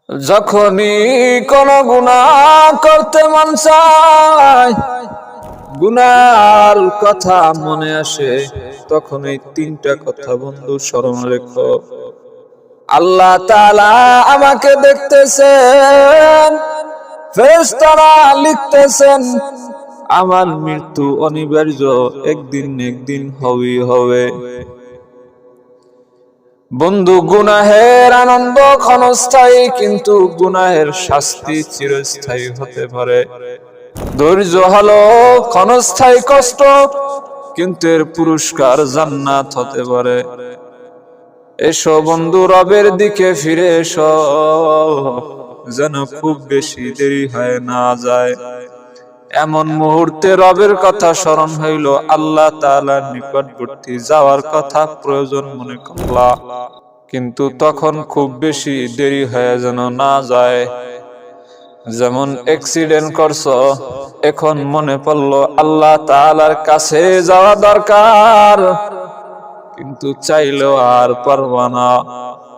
যখনই কোন গুনাহ করতে মন চায়, গুনার কথা মনে আসে, তখন এই তিনটা কথা বন্ধু স্মরণ রেখো। আল্লাহ তাআলা আমাকে দেখতেছেন, ফেরেশতারা লিখতেছেন আমার মৃত্যু অনিবার্য, একদিন না একদিন হবেই হবে। বন্ধু, গুনাহের আনন্দ ক্ষণস্থায়ী, কিন্তু গুনাহের শাস্তি চিরস্থায়ী হতে পারে। ধৈর্য হলো ক্ষণস্থায়ী কষ্ট, কিন্তু এর পুরস্কার জান্নাত হতে পারে। এসো বন্ধু, রবের দিকে ফিরে এসো, যেন খুব বেশি দেরি হয়ে না যায়। এমন মুহূর্তে রবের কথা স্মরণ হইল, আল্লাহ তাআলার নিকটবর্তী যাওয়ার কথা প্রয়োজন মনে করলা, কিন্তু তখন খুব বেশি দেরি হয়ে যেন না যায়। যেমন অ্যাক্সিডেন্ট করছো, এখন মনে পড়লো আল্লাহ তাআলার কাছে যাওয়া দরকার, কিন্তু চাইলেও আর পারবা না।